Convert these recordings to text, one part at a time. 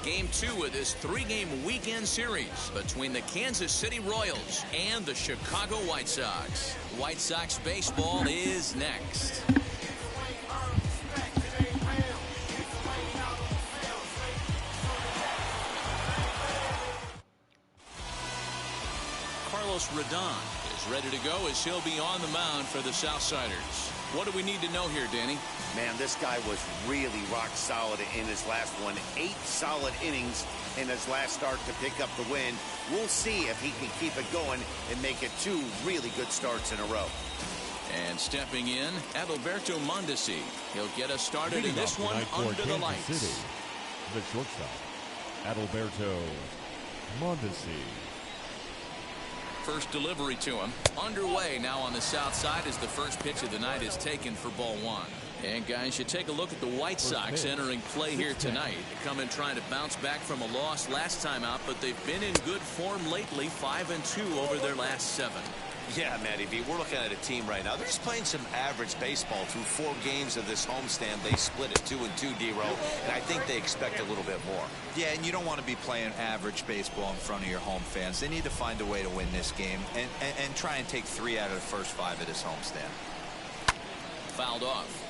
Game 2 of this 3-game weekend series between the Kansas City Royals and the Chicago White Sox. White Sox baseball is next. Carlos Rodon is ready to go as he'll be on the mound for the Southsiders. What do we need to know here, Danny? Man, this guy was really rock solid in his last one. 8 solid innings in his last start to pick up the win. We'll see if he can keep it going and make it 2 really good starts in a row. And stepping in, Adalberto Mondesi. He'll get us started in this one under the lights. City, the shortstop, Adalberto Mondesi. First delivery to him. Underway now on the south side as the first pitch of the night is taken for ball 1. And guys, you take a look at the White Sox entering play here tonight. They come in trying to bounce back from a loss last time out, but they've been in good form lately, 5-2 over their last 7. Yeah, Matty V, we're looking at a team right now. They're just playing some average baseball through 4 games of this homestand. They split it 2-2, D-Row, and I think they expect a little bit more. Yeah, and you don't want to be playing average baseball in front of your home fans. They need to find a way to win this game and try and take 3 out of the first 5 of this homestand. Fouled off.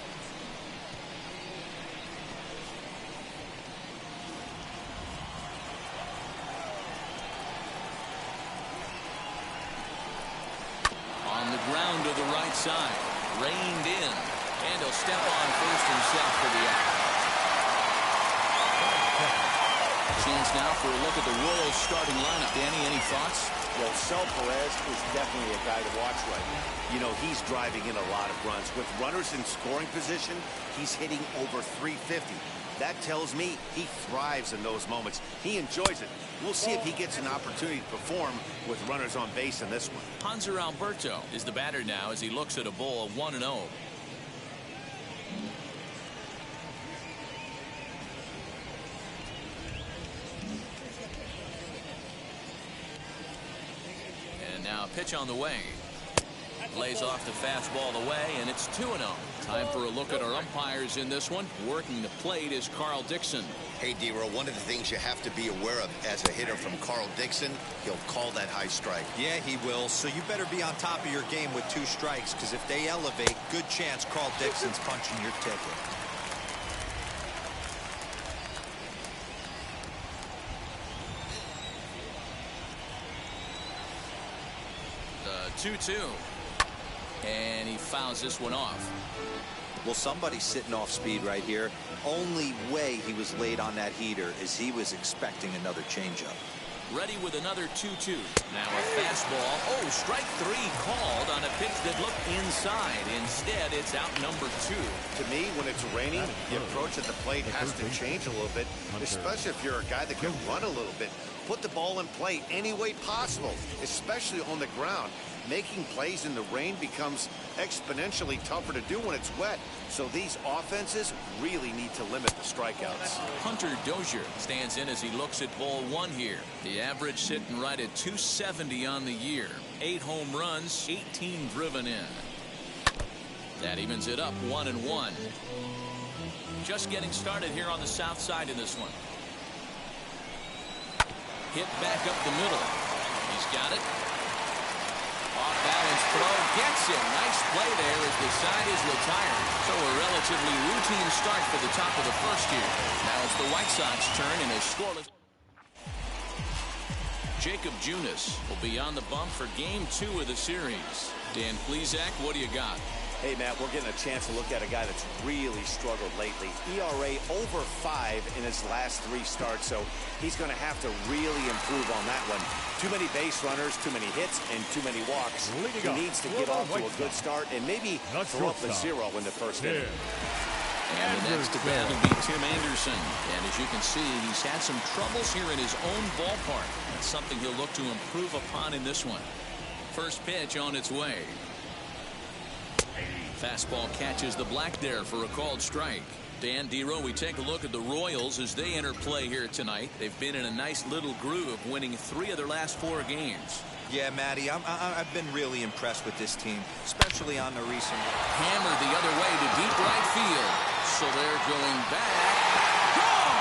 On the ground to the right side, reined in, and he'll step on first himself for the out. Chance now for a look at the Royals starting lineup. Danny, any thoughts? Well, Sal Perez is definitely a guy to watch right now. You know, he's driving in a lot of runs. With runners in scoring position, he's hitting over 350. That tells me he thrives in those moments. He enjoys it. We'll see if he gets an opportunity to perform with runners on base in this one. Hanser Alberto is the batter now as he looks at a ball of 1-0. And now a pitch on the way. Lays off the fastball away, and it's 2-0. Time for a look at our umpires in this one. Working the plate is Carl Dixon. Hey, D-Row, one of the things you have to be aware of as a hitter from Carl Dixon, he'll call that high strike. Yeah, he will. So you better be on top of your game with 2 strikes, because if they elevate, good chance Carl Dixon's punching your ticket. 2-2. And he fouls this one off. Well, somebody's sitting off speed right here. Only way he was late on that heater is he was expecting another changeup. Ready with another 2-2. Now a fastball. Oh, strike 3 called on a pitch that looked inside. Instead, it's out number 2. To me, when it's raining, the approach at the plate has to change a little bit, especially if you're a guy that can run a little bit. Put the ball in play any way possible, especially on the ground. Making plays in the rain becomes exponentially tougher to do when it's wet. So these offenses really need to limit the strikeouts. Hunter Dozier stands in as he looks at ball 1 here. The average sitting right at 270 on the year. 8 home runs, 18 driven in. That evens it up 1-1. Just getting started here on the south side in this one. Hit back up the middle. He's got it. Off balance throw, gets him. Nice play there as the side is retired. So a relatively routine start for the top of the first here. Now it's the White Sox turn in a scoreless. Jacob Junis will be on the bump for game 2 of the series. Dan Plesac, what do you got? Hey, Matt, we're getting a chance to look at a guy that's really struggled lately. ERA over 5 in his last 3 starts, so he's going to have to really improve on that one. Too many base runners, too many hits, and too many walks. He needs to get off to a good start and maybe throw up a 0 in the first inning. And the next to bat will be Tim Anderson. And as you can see, he's had some troubles here in his own ballpark. That's something he'll look to improve upon in this one. First pitch on its way. Fastball catches the black there for a called strike. Dan, D-Row, we take a look at the Royals as they enter play here tonight. They've been in a nice little groove, winning 3 of their last 4 games. Yeah, Matty, I've been really impressed with this team, especially on the recent. Hammered the other way to deep right field. So they're going back. Gone!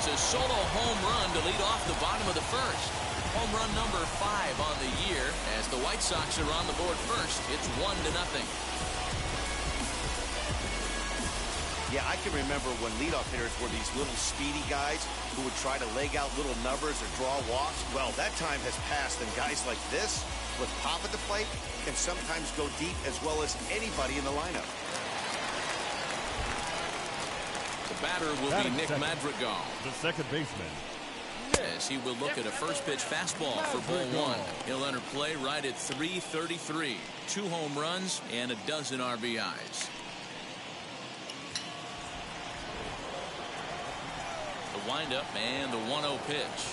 It's a solo home run to lead off the bottom of the first. Home run number 5 on the year. As the White Sox are on the board first, it's 1-0. Yeah, I can remember when leadoff hitters were these little speedy guys who would try to leg out little numbers or draw walks. Well, that time has passed, and guys like this, with pop at the plate, can sometimes go deep as well as anybody in the lineup. The batter will be Nick Madrigal. The second baseman. As he will look at a first pitch fastball for ball 1. He'll enter play right at .333. 2 home runs and a dozen RBIs. The windup and the 1-0 pitch.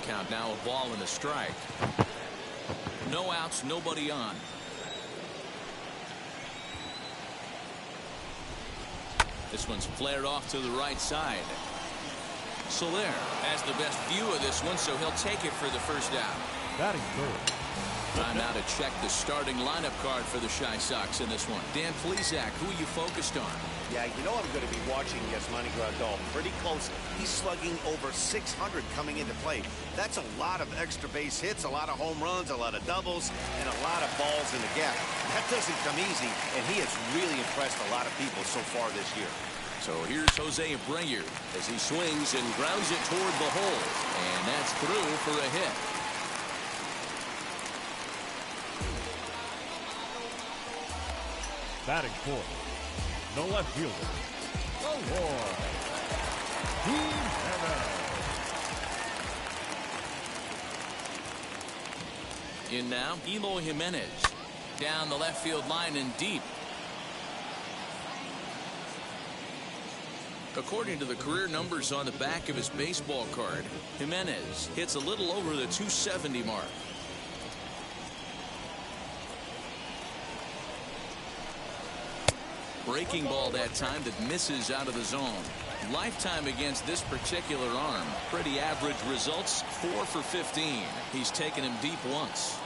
Count now a ball and a strike. No outs, nobody on. This one's flared off to the right side. Soler has the best view of this one, so he'll take it for the first out. Batting third. Time now to check the starting lineup card for the Chi Sox in this one. Dan Plesac, who are you focused on? Yeah, you know I'm going to be watching Yasmani Grandal pretty closely. He's slugging over 600 coming into play. That's a lot of extra base hits, a lot of home runs, a lot of doubles, and a lot of balls in the gap. That doesn't come easy, and he has really impressed a lot of people so far this year. So here's Jose Abreu as he swings and grounds it toward the hole. And that's through for a hit. Batting fourth. The left fielder. Eloy Jimenez. In now, Eloy Jimenez. Down the left field line and deep. According to the career numbers on the back of his baseball card, Jimenez hits a little over the .270 mark. Breaking ball that time that misses out of the zone. Lifetime against this particular arm. Pretty average results, 4 for 15. He's taken him deep once.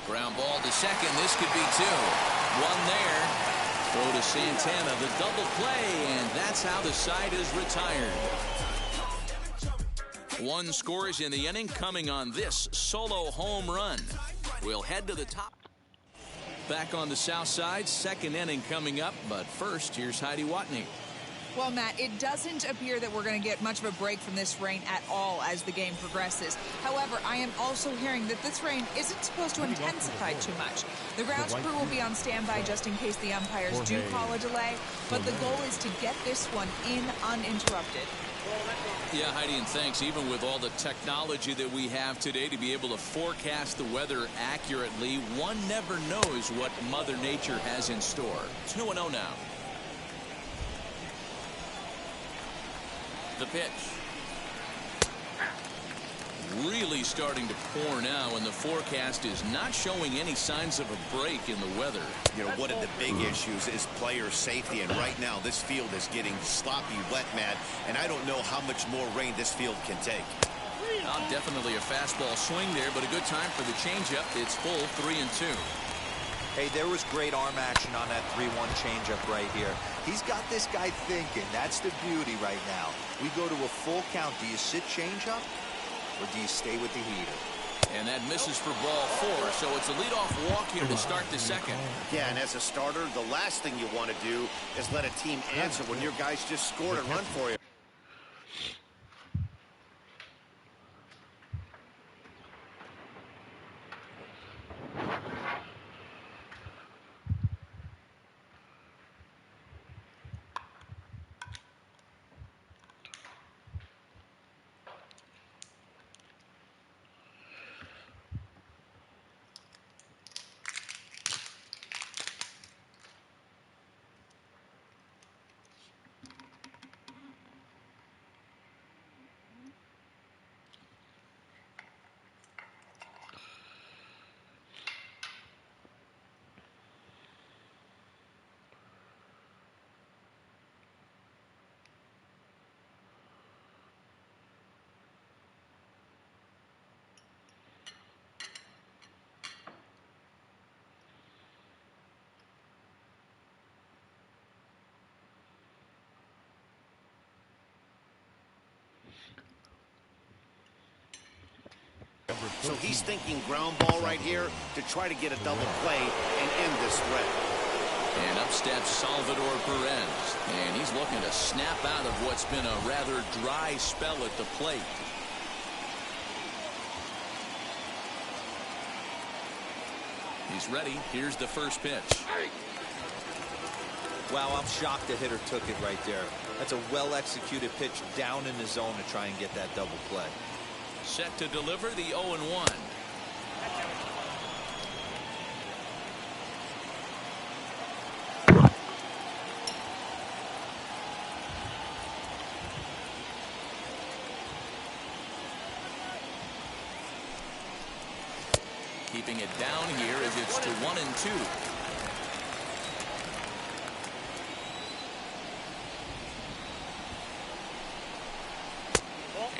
Ground ball to second. This could be 2. 1 there. Throw to Santana, the double play, and that's how the side is retired. 1 scores in the inning coming on this solo home run. We'll head to the top. Back on the south side, second inning coming up, but first, here's Heidi Watney. Well, Matt, it doesn't appear that we're going to get much of a break from this rain at all as the game progresses. However, I am also hearing that this rain isn't supposed to intensify too much. The grounds crew will be on standby just in case the umpires do call a delay, but the goal is to get this one in uninterrupted. Yeah, Heidi, and thanks. Even with all the technology that we have today to be able to forecast the weather accurately, one never knows what Mother Nature has in store. 2-0 now. The pitch. Really starting to pour now, and the forecast is not showing any signs of a break in the weather. You know, one of the big issues is player safety, and right now this field is getting sloppy, wet, Matt, and I don't know how much more rain this field can take. Definitely a fastball swing there, but a good time for the changeup. It's full 3-2. Hey, there was great arm action on that 3-1 changeup right here. He's got this guy thinking. That's the beauty right now. We go to a full count. Do you sit changeup, or do you stay with the heater? And that misses for ball 4, so it's a leadoff walk here to start the second. Yeah, and as a starter, the last thing you want to do is let a team answer when your guys just scored a run for you. So he's thinking ground ball right here to try to get a double play and end this threat. And up steps Salvador Perez. And he's looking to snap out of what's been a rather dry spell at the plate. He's ready. Here's the first pitch. Wow, I'm shocked the hitter took it right there. That's a well-executed pitch down in the zone to try and get that double play. Set to deliver the 0-1. Keeping it down here as it's to 1-2.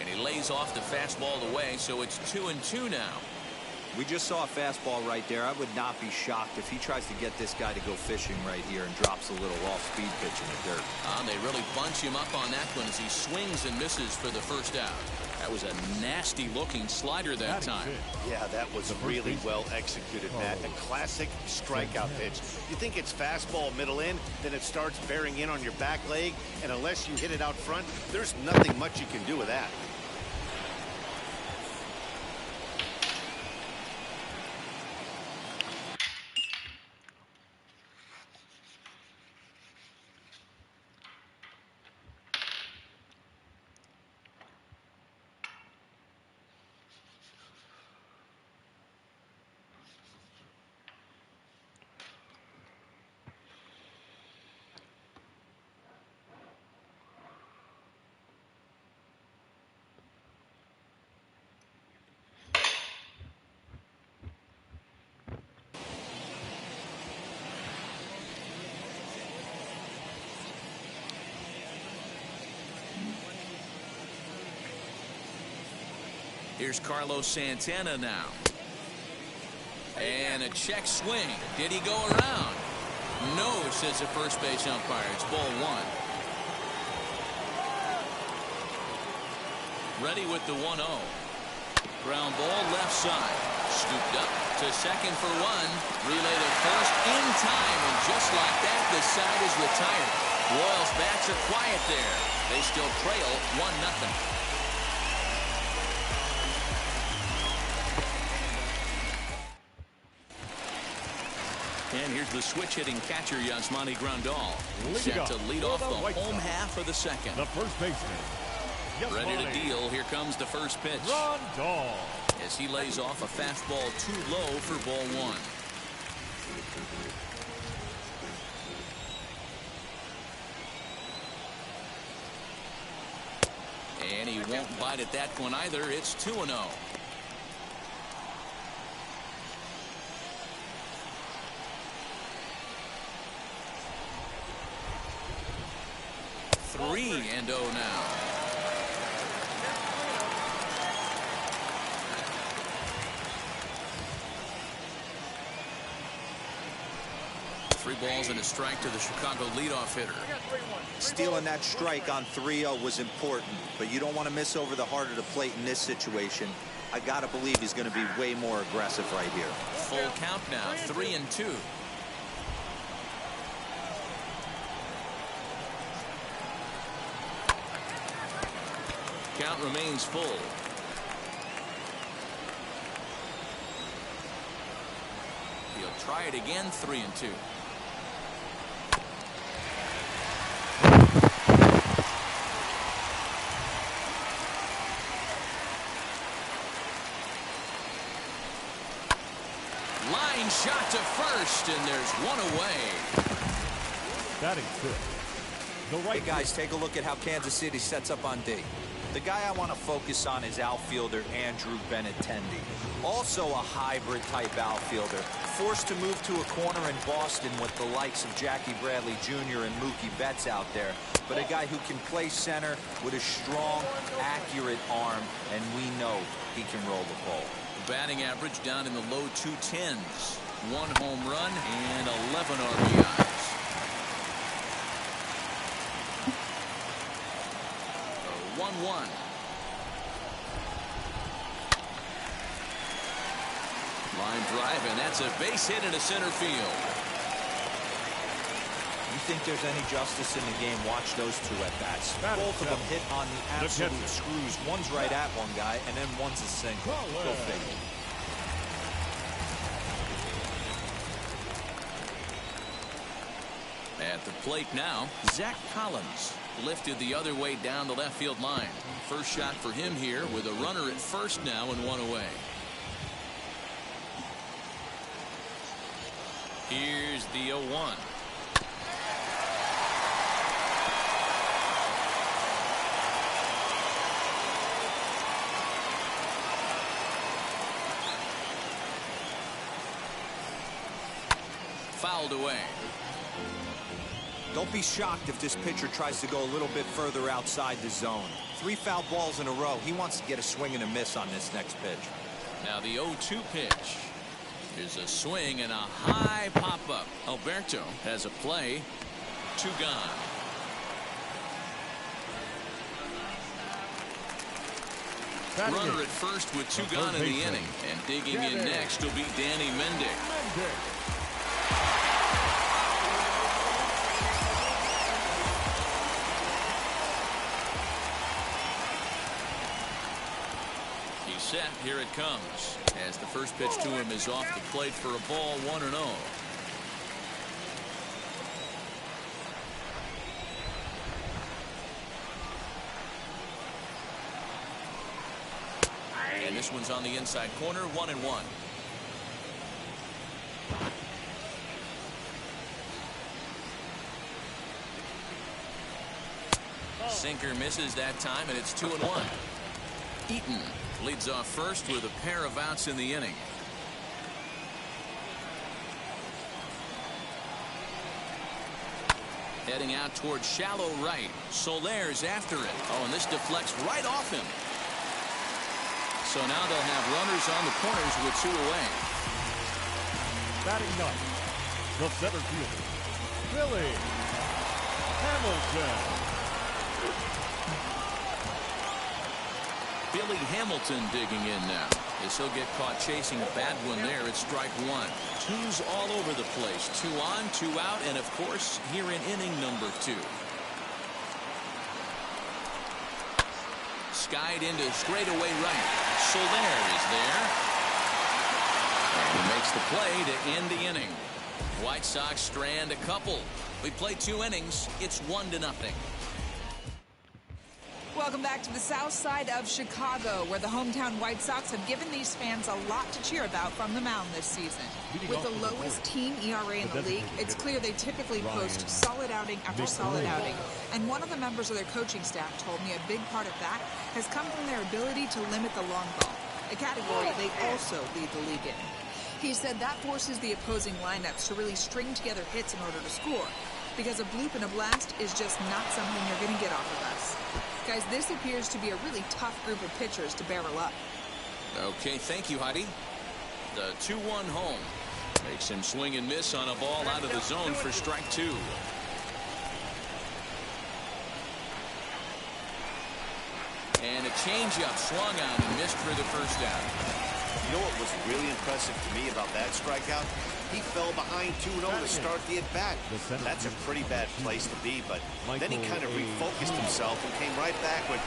And he lays off the fastball away, so it's 2-2 now. We just saw a fastball right there. I would not be shocked if he tries to get this guy to go fishing right here and drops a little off-speed pitch in the dirt. They really bunch him up on that one as he swings and misses for the first out. That was a nasty-looking slider that time. Yeah, that was really well executed, Matt. A classic strikeout pitch. You think it's fastball middle in, then it starts bearing in on your back leg, and unless you hit it out front, there's nothing much you can do with that. Here's Carlos Santana now. And a check swing. Did he go around? No, says the first base umpire. It's ball one. Ready with the 1-0. Ground ball left side. Scooped up to second for one. Relay to first in time. And just like that, the side is retired. Royals bats are quiet there. They still trail 1-0. And here's the switch-hitting catcher, Yasmani Grandal. Set to lead off the home half of the second. The first baseman. Ready to deal. Here comes the first pitch. Grandal. As he lays off a fastball too low for ball one. And he won't bite at that one either. It's 2-0. Three and 0 now. Three balls and a strike to the Chicago leadoff hitter. Stealing that strike on 3-0 was important, but you don't want to miss over the heart of the plate in this situation. I gotta believe he's going to be way more aggressive right here. Full count now, 3-2. Count remains full. He'll try it again, 3-2. Line shot to first, and there's one away. Batting fifth. The right. Hey guys, take a look at how Kansas City sets up on D. The guy I want to focus on is outfielder Andrew Benintendi. Also a hybrid type outfielder. Forced to move to a corner in Boston with the likes of Jackie Bradley Jr. and Mookie Betts out there. But a guy who can play center with a strong, accurate arm, and we know he can roll the ball. Batting average down in the low 210s. 1 home run and 11 RBIs. 1-1. Line drive, and that's a base hit into center field. You think there's any justice in the game? Watch those two at bats. Both of them hit on the absolute screws. One's right at one guy, and then one's a single. Go figure. At the plate now, Zach Collins lifted the other way down the left field line. First shot for him here with a runner at first now and one away. Here's the 0-1. Fouled away. Don't be shocked if this pitcher tries to go a little bit further outside the zone. 3 foul balls in a row. He wants to get a swing and a miss on this next pitch. Now the 0-2 pitch. Here's a swing and a high pop-up. Alberto has a play. 2 gone. Runner at first with 2 gone in the inning. And digging in next will be Danny Mendick. Set. Here it comes as the first pitch to him is off the plate for a ball, 1-0. And this one's on the inside corner, 1-1. Sinker misses that time, and it's 2-1. Eaton leads off first with a pair of outs in the inning. Heading out towards shallow right. Soler's after it. Oh, and this deflects right off him. So now they'll have runners on the corners with 2 away. Batting ninth, the center fielder, Billy Hamilton. Billy Hamilton digging in now as he'll get caught chasing a bad one there at strike 1. 2's all over the place. 2 on, 2 out, and of course here in inning number 2. Skied into straightaway right. Soler is there. And he makes the play to end the inning. White Sox strand a couple. We play 2 innings. It's 1-0. Welcome back to the south side of Chicago, where the hometown White Sox have given these fans a lot to cheer about from the mound this season. With the lowest team ERA in the league, it's clear they typically post solid outing after solid outing. And one of the members of their coaching staff told me a big part of that has come from their ability to limit the long ball, a category they also lead the league in. He said that forces the opposing lineups to really string together hits in order to score, because a bloop and a blast is just not something you're going to get off of us. Guys, this appears to be a really tough group of pitchers to barrel up. Okay, thank you, Heidi. The 2-1 home makes him swing and miss on a ball out of the zone for strike 2. And a changeup swung on and missed for the first out. You know what was really impressive to me about that strikeout? He fell behind 2-0 to start the at-bat. That's a pretty bad place to be, but then he kind of refocused himself and came right back with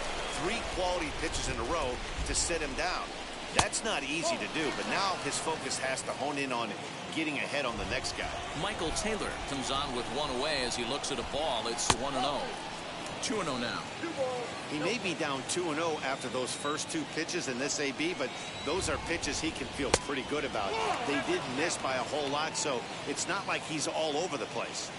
3 quality pitches in a row to sit him down. That's not easy to do, but now his focus has to hone in on getting ahead on the next guy. Michael Taylor comes on with 1 away as he looks at a ball. It's 1-0. 2-0 now. He may be down 2-0 after those first 2 pitches in this AB, but those are pitches he can feel pretty good about. They did miss by a whole lot, so it's not like he's all over the place.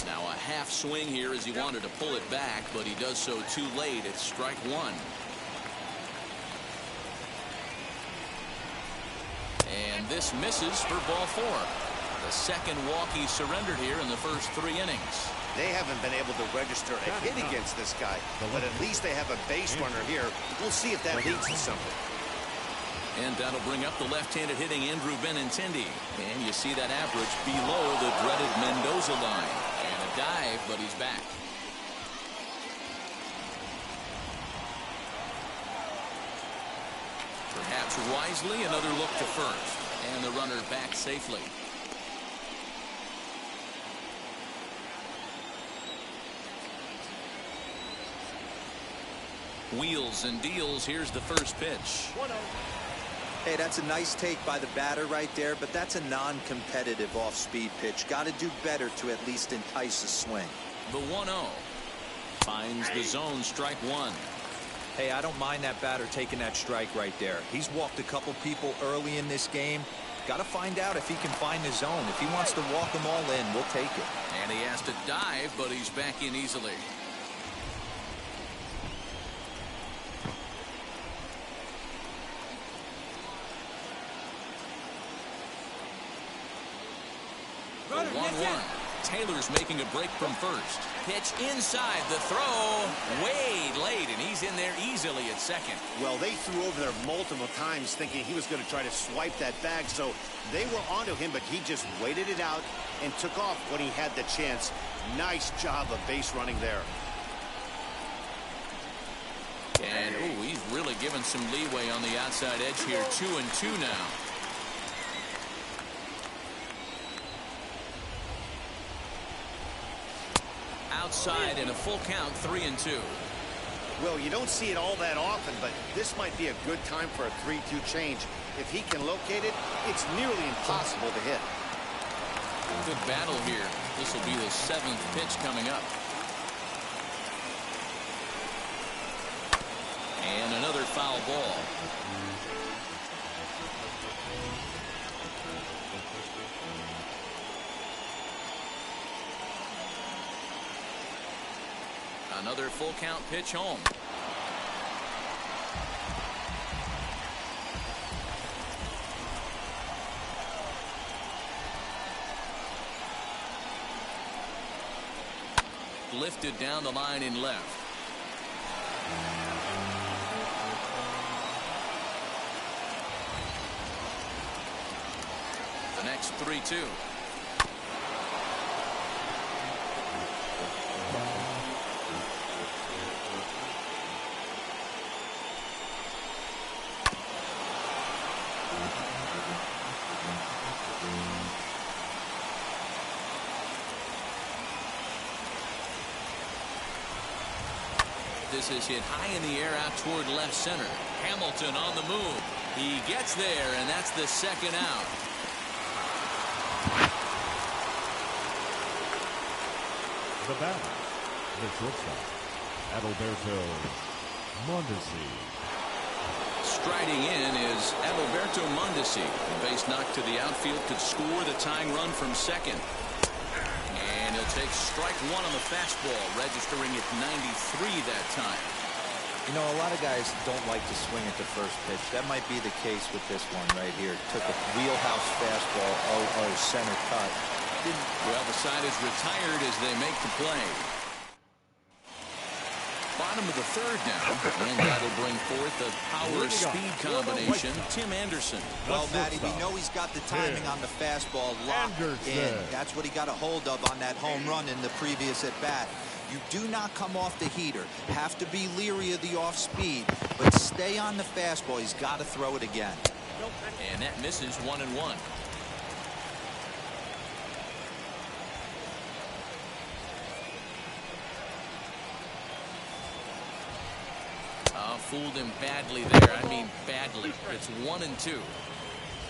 Now a half swing here as he wanted to pull it back, but he does so too late. It's strike 1. And this misses for ball 4. The second walk he surrendered here in the first 3 innings. They haven't been able to register a hit against this guy, but at least they have a base runner here. We'll see if that leads to something. And that'll bring up the left-handed hitting Andrew Benintendi. And you see that average below the dreaded Mendoza line. And a dive, but he's back. Perhaps wisely, another look to first. And the runner back safely. Wheels and deals. Here's the first pitch. Hey, that's a nice take by the batter right there, but that's a non-competitive off-speed pitch. Got to do better to at least entice a swing. The 1-0. Finds the zone, strike one. Hey, I don't mind that batter taking that strike right there. He's walked a couple people early in this game. Got to find out if he can find the zone. If he wants to walk them all in, we'll take it. And he has to dive, but he's back in easily. The 1-1. Taylor's making a break from first. Pitch inside, the throw way late, and he's in there easily at second. Well, they threw over there multiple times thinking he was going to try to swipe that bag, so they were onto him, but he just waited it out and took off when he had the chance. Nice job of base running there. And, ooh, he's really given some leeway on the outside edge here. 2-2 now. Outside in a full count, 3-2. Well, you don't see it all that often, but this might be a good time for a 3-2 change. If he can locate it, it's nearly impossible to hit. Good battle here. This will be the 7th pitch coming up. And another foul ball. Another full count pitch home. Lifted down the line in left. The next 3-2. This is hit high in the air out toward left center. Hamilton on the move. He gets there, and that's the second out. The batter, the shortstop, Adalberto Mondesi. Striding in is Adalberto Mondesi. The base knock to the outfield could score the tying run from second. And he'll take strike one on the fastball, registering at 93 that time. You know, a lot of guys don't like to swing at the first pitch. That might be the case with this one right here. Took a wheelhouse fastball, center cut. Well, the side is retired as they make the play. Bottom of the third now, and that'll bring forth the power-speed combination, Tim Anderson. Well, Matty, we know he's got the timing on the fastball locked in. That's what he got a hold of on that home run in the previous at-bat. You do not come off the heater. Have to be leery of the off-speed, but stay on the fastball. He's got to throw it again. And that misses 1-1. Fooled him badly there. I mean badly. It's 1-2.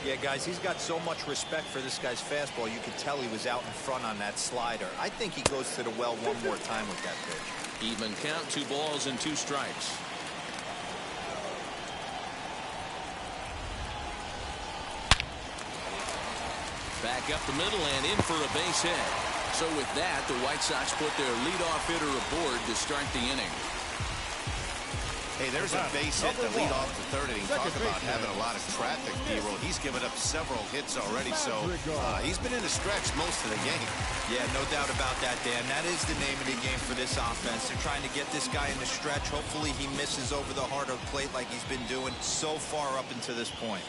Yeah, guys, he's got so much respect for this guy's fastball. You could tell he was out in front on that slider. I think he goes to the well one more time with that pitch. Even count, 2 balls and 2 strikes. Back up the middle and in for a base hit. So with that, the White Sox put their leadoff hitter aboard to start the inning. Hey, there's a base hit to lead off the third inning. Talk about having a lot of traffic, D-Roll. He's given up several hits already, so he's been in the stretch most of the game. Yeah, no doubt about that, Dan. That is the name of the game for this offense. They're trying to get this guy in the stretch. Hopefully he misses over the heart of the plate like he's been doing so far up until this point.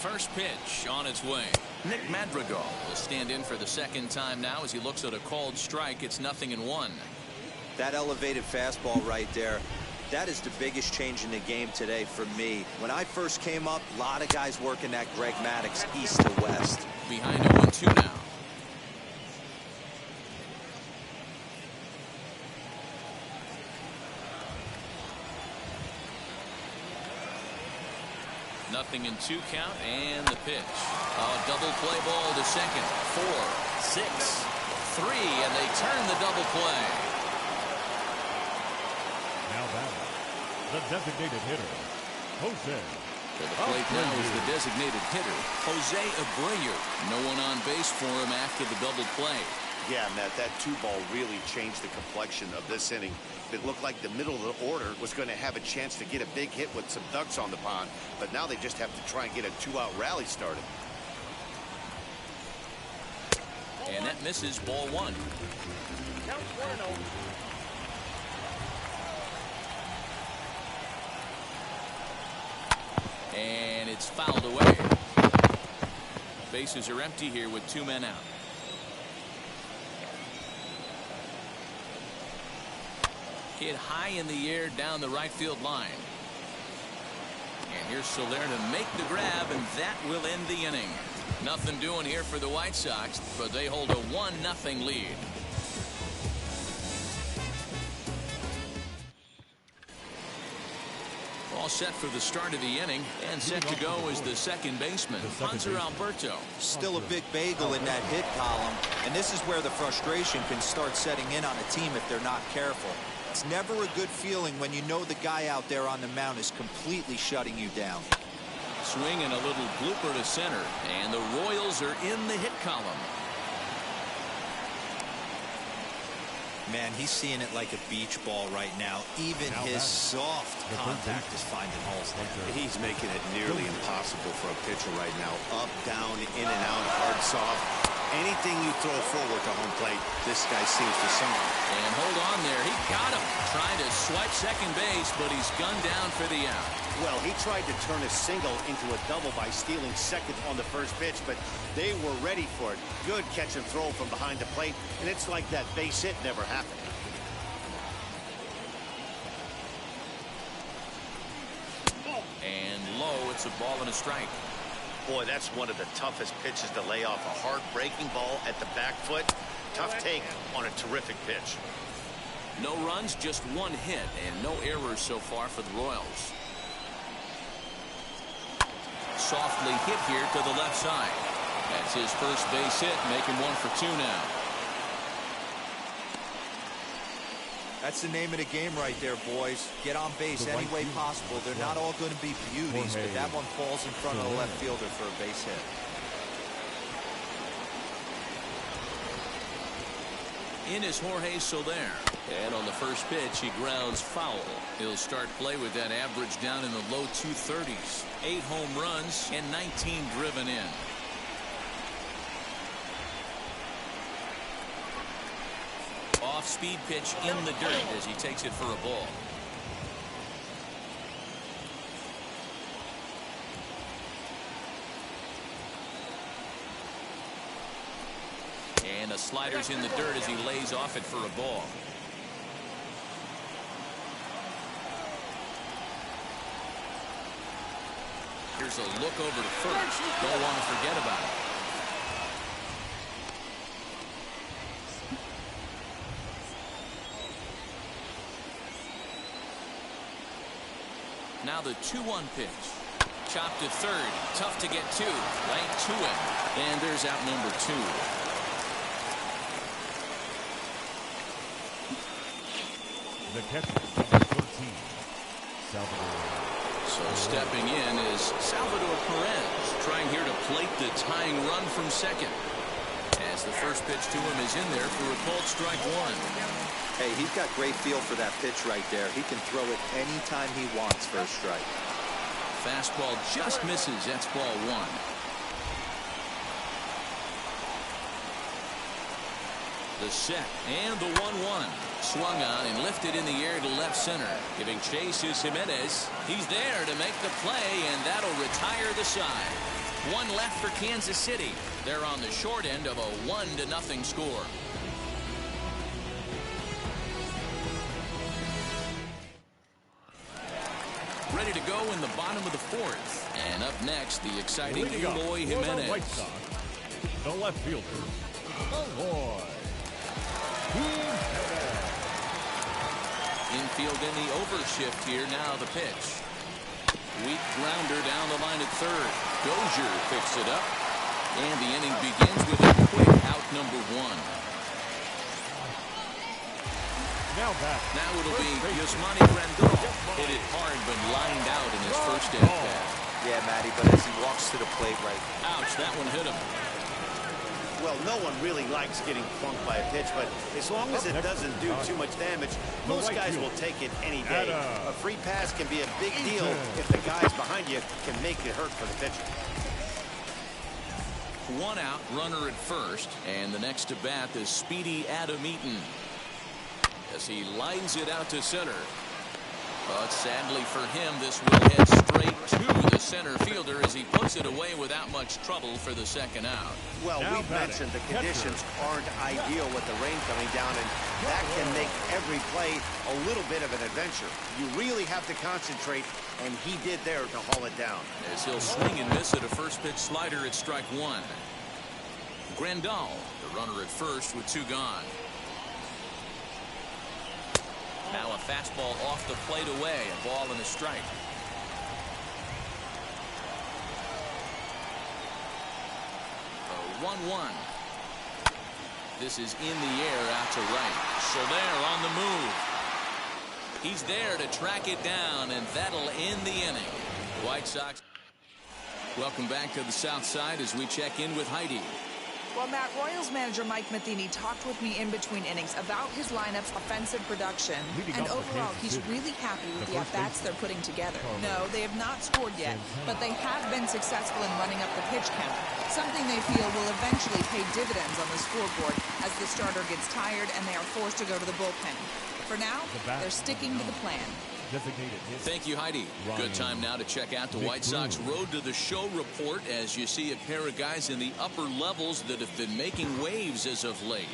First pitch on its way. Nick Madrigal will stand in for the second time now as he looks at a called strike. It's 0-1. That elevated fastball right there. That is the biggest change in the game today for me. When I first came up, a lot of guys working that Greg Maddux east to west. Behind 0-2 now. Nothing in 2 count, and the pitch. Double play ball to second. 4, 6, 3, and they turn the double play. Now batting, the designated hitter, Jose. To the plate now is the designated hitter, Jose Abreu. No one on base for him after the double play. Yeah, Matt, that 2-ball really changed the complexion of this inning. It looked like the middle of the order was going to have a chance to get a big hit with some ducks on the pond, but now they just have to try and get a 2-out rally started. And that misses, ball 1. And it's fouled away. Bases are empty here with 2 men out. Hit high in the air down the right field line. And here's Soler to make the grab, and that will end the inning. Nothing doing here for the White Sox, but they hold a 1-0 lead. All set for the start of the inning, and set to go is the second baseman, Hanser Alberto. Still a big bagel in that hit column, and this is where the frustration can start setting in on a team if they're not careful. It's never a good feeling when you know the guy out there on the mound is completely shutting you down. Swing and a little blooper to center, and the Royals are in the hit column. Man, he's seeing it like a beach ball right now. Even his soft contact is finding holes there. He's making it nearly impossible for a pitcher right now. Up, down, in and out, hard, soft. Anything you throw forward to home plate, this guy seems to sink. And hold on there. He got him. Trying to swipe second base, but he's gunned down for the out. Well, he tried to turn a single into a double by stealing second on the first pitch, but they were ready for it. Good catch and throw from behind the plate, and it's like that base hit never happened. And low, it's a ball and a strike. Boy, that's one of the toughest pitches to lay off. A hard-breaking ball at the back foot. Tough take on a terrific pitch. No runs, just 1 hit, and no errors so far for the Royals. Softly hit here to the left side. That's his first base hit, making 1 for 2 now. That's the name of the game right there, boys. Get on base any way possible. They're not all going to be beauties, but that one falls in front of the left fielder for a base hit. In is Jorge Soler. And on the first pitch, he grounds foul. He'll start play with that average down in the low 230s. 8 home runs and 19 driven in. Off-speed pitch in the dirt as he takes it for a ball. And a slider's in the dirt as he lays off it for a ball. Here's a look over to first. Don't want to forget about it. Now the 2-1 pitch. Chopped to third. Tough to get to. Right to him. And there's out number 2. The catcher, number 13, Salvador. So stepping in is Salvador Perez, trying here to plate the tying run from second. As the first pitch to him is in there for a called strike 1. Hey, he's got great feel for that pitch right there. He can throw it anytime he wants for a strike. Fastball just misses. That's ball 1. The set and the 1-1. Swung on and lifted in the air to left center. Giving chase is Jimenez. He's there to make the play, and that'll retire the side. 1 left for Kansas City. They're on the short end of a 1-0 score. go in the bottom of the fourth. And up next, the exciting Leading up Eloy for the Jimenez. White Sox, the left fielder, Eloy Jimenez. Infield in the overshift here. Now the pitch. Weak grounder down the line at third. Dozier picks it up. And the inning begins with a quick out number one. Now it'll be Yasmani Grandal. Hit it hard but lined out in his first at-bat. Yeah, Matty, but as he walks to the plate right. Ouch, that one hit him. Well, no one really likes getting plunked by a pitch, but as long as it doesn't do too much damage, most guys will take it any day. A free pass can be a big deal if the guys behind you can make it hurt for the pitcher. One out, runner at first, and the next to bat is Speedy Adam Eaton as he lines it out to center. But sadly for him, this will head straight to the center fielder as he puts it away without much trouble for the second out. Well, Now we've batting, mentioned the catcher. conditions aren't ideal with the rain coming down, and that can make every play a little bit of an adventure. You really have to concentrate, and he did there to haul it down. As he'll swing and miss at a first pitch slider at strike one. Grandal, the runner at first with two gone. Now a fastball off the plate away, a ball and a strike. A 1-1. This is in the air out to right. Soler on the move. He's there to track it down, and that'll end the inning. White Sox. Welcome back to the South Side as we check in with Heidi. Well, Matt, Royals manager Mike Matheny talked with me in between innings about his lineup's offensive production. And overall, he's really happy with the at-bats they're putting together. No, they have not scored yet, but they have been successful in running up the pitch count, something they feel will eventually pay dividends on the scoreboard as the starter gets tired and they are forced to go to the bullpen. For now, they're sticking to the plan. Thank you, Heidi. Good time now to check out the White Sox Road to the Show report as you see a pair of guys in the upper levels that have been making waves as of late.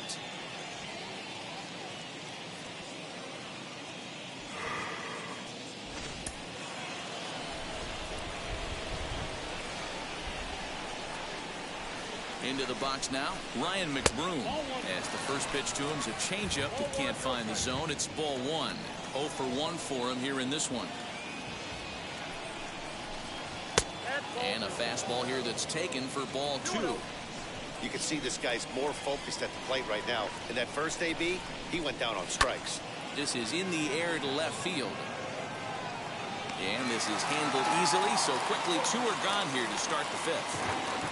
Into the box now, Ryan McBroom. As the first pitch to him is a changeup that can't find the zone. It's ball one. 0 for 1 for him here in this one. And a fastball here that's taken for ball two. You can see this guy's more focused at the plate right now. In that first AB, he went down on strikes. This is in the air to left field. And this is handled easily, so quickly two are gone here to start the fifth.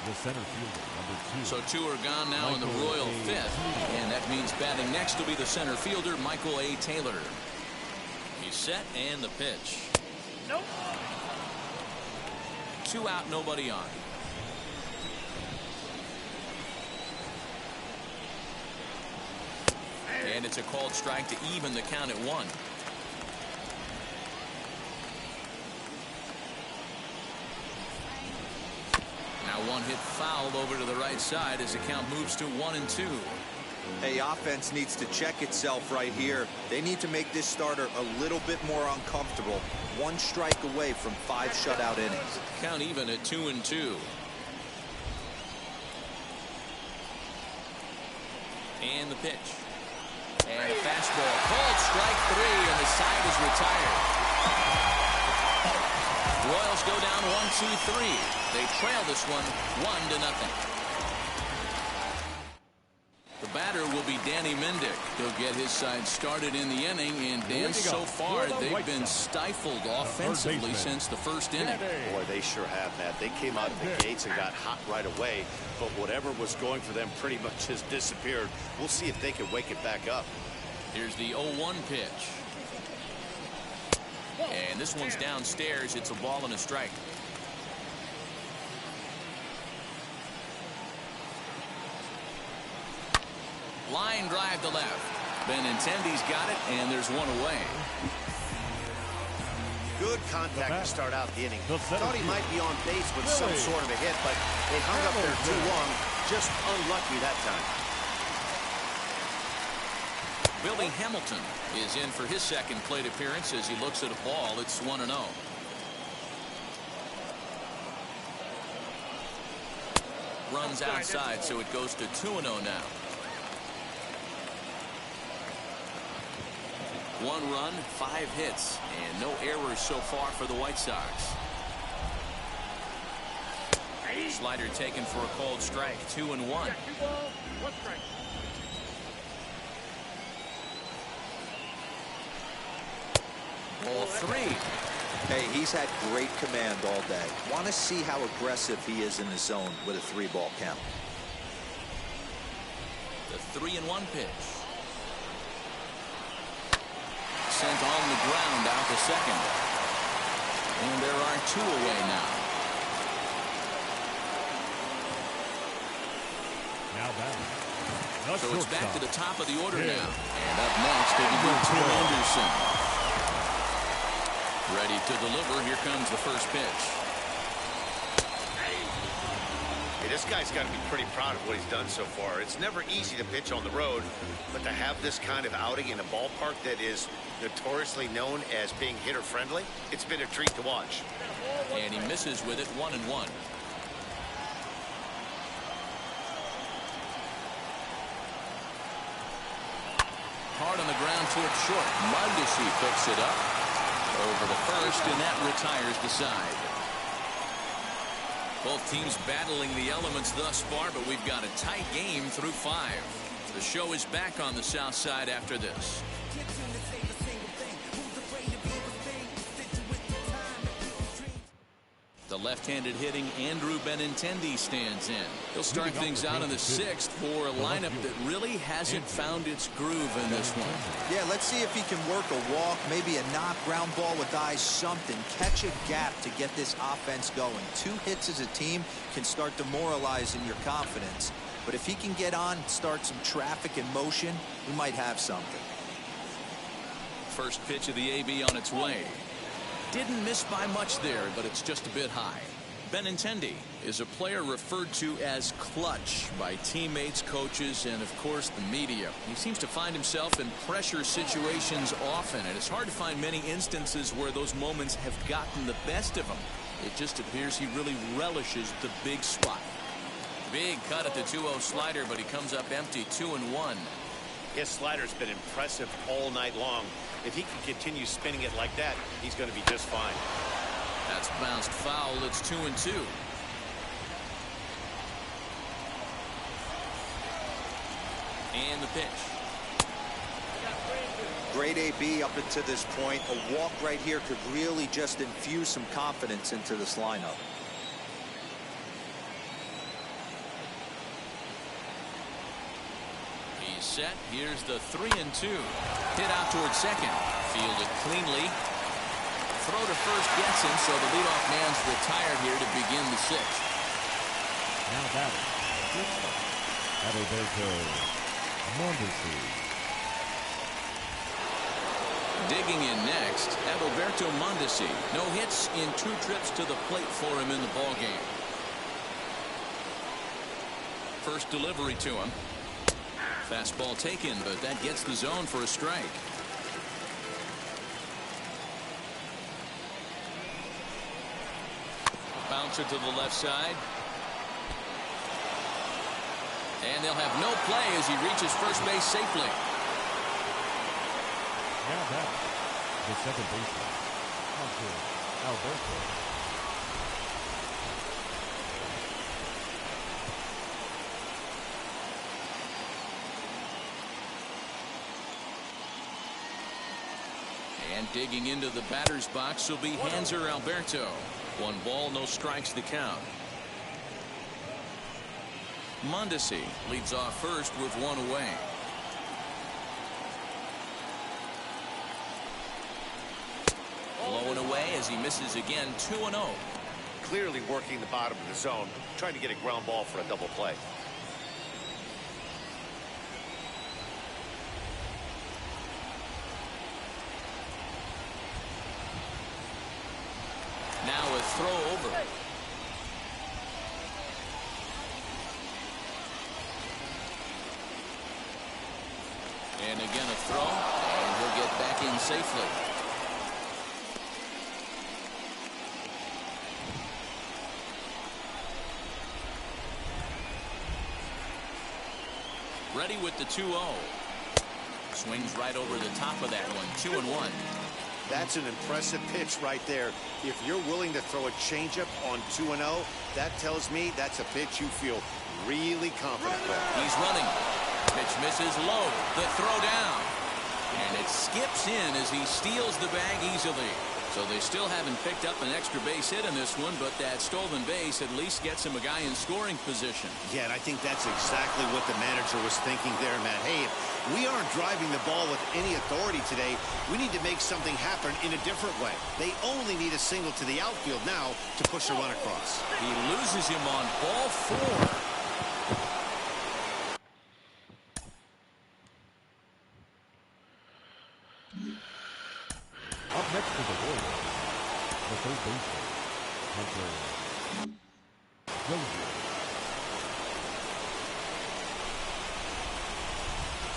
The center fielder, number 2. So two are gone now in the Royal fifth. And that means batting next will be the center fielder, Michael A. Taylor. He's set and the pitch. Nope. 2 out, nobody on. And it's a called strike to even the count at 1. Now one hit fouled over to the right side as the count moves to 1-2. Hey, offense needs to check itself right here. They need to make this starter a little bit more uncomfortable. 1 strike away from 5 shutout innings. Count even at 2-2. And the pitch. And a fastball. Called strike 3, and the side is retired. Royals go down 1-2-3. They trail this one 1-0. The batter will be Danny Mendick. He'll get his side started in the inning, and Dan, so far they've been stifled offensively since the first inning. Boy, they sure have, Matt. They came out of the gates and got hot right away, but whatever was going for them pretty much has disappeared. We'll see if they can wake it back up. Here's the 0-1 pitch. And this one's downstairs. It's a ball and a strike. Line drive to left. Benintendi's got it, and there's one away. Good contact to start out the inning. Thought he might be on base with some sort of a hit, but they hung up there too long. Just unlucky that time. Billy Hamilton is in for his second plate appearance as he looks at a ball. It's 1-0. Runs outside, so it goes to 2-0 now. 1 run, 5 hits, and no errors so far for the White Sox. Slider taken for a called strike. 2-1. Ball 3. Hey, he's had great command all day. Want to see how aggressive he is in the zone with a 3-ball count. The 3-1 pitch. Sent on the ground out to second. And there are 2 away now. Now batting. So it's back to the top of the order now. And up next, it'll be Tim Anderson. Ready to deliver. Here comes the first pitch. Hey, this guy's got to be pretty proud of what he's done so far. It's never easy to pitch on the road, but to have this kind of outing in a ballpark that is notoriously known as being hitter friendly, it's been a treat to watch. And he misses with it. 1-1. Hard on the ground towards short. Mondesi picks it up over the first, and that retires the side. Both teams battling the elements thus far, but we've got a tight game through 5. The show is back on the south side after this. The left-handed hitting Andrew Benintendi stands in. He'll start things out in the 6th for a lineup that really hasn't found its groove in this one. Yeah, let's see if he can work a walk, maybe a knock, ground ball with eyes, something. Catch a gap to get this offense going. 2 hits as a team can start demoralizing your confidence. But if he can get on, start some traffic in motion, we might have something. First pitch of the AB on its way. Didn't miss by much there, but it's just a bit high. Benintendi is a player referred to as clutch by teammates, coaches, and of course the media. He seems to find himself in pressure situations often, and it's hard to find many instances where those moments have gotten the best of him. It just appears he really relishes the big spot. Big cut at the 2-0 slider, but he comes up empty. 2-1. His slider's been impressive all night long. If he can continue spinning it like that, he's going to be just fine. That's bounced foul. It's 2-2. And the pitch. Great AB up until this point. A walk right here could really just infuse some confidence into this lineup. He's set. Here's the 3-2. Hit out towards second. Fielded cleanly. Throw to first gets him, so the leadoff man's retired here to begin the 6th. Now batting. Adalberto Mondesi. Digging in next, Adalberto Mondesi. No hits in 2 trips to the plate for him in the ballgame. First delivery to him. Fastball taken, but that gets the zone for a strike. Bouncer to the left side. And they'll have no play as he reaches first base safely. Now back. The second baseman. Alberto. And digging into the batter's box will be Hanser Alberto. 1 ball, no strikes the count. Mondesi leads off first with 1 away. Low and away as he misses again. 2-0. Clearly working the bottom of the zone, trying to get a ground ball for a double play. Now a throw over. And again a throw, and he'll get back in safely. Ready with the 2-0. Swings right over the top of that one. 2-1. That's an impressive pitch right there. If you're willing to throw a changeup on 2-0, that tells me that's a pitch you feel really confident with. He's running. Pitch misses low. The throw down. And it skips in as he steals the bag easily. So they still haven't picked up an extra base hit in this one, but that stolen base at least gets him a guy in scoring position. Yeah, and I think that's exactly what the manager was thinking there, Matt. Hey, if we aren't driving the ball with any authority today, we need to make something happen in a different way. They only need a single to the outfield now to push a run across. He loses him on ball 4. Up next to the Royals, the third baseman, Hunter Dozier.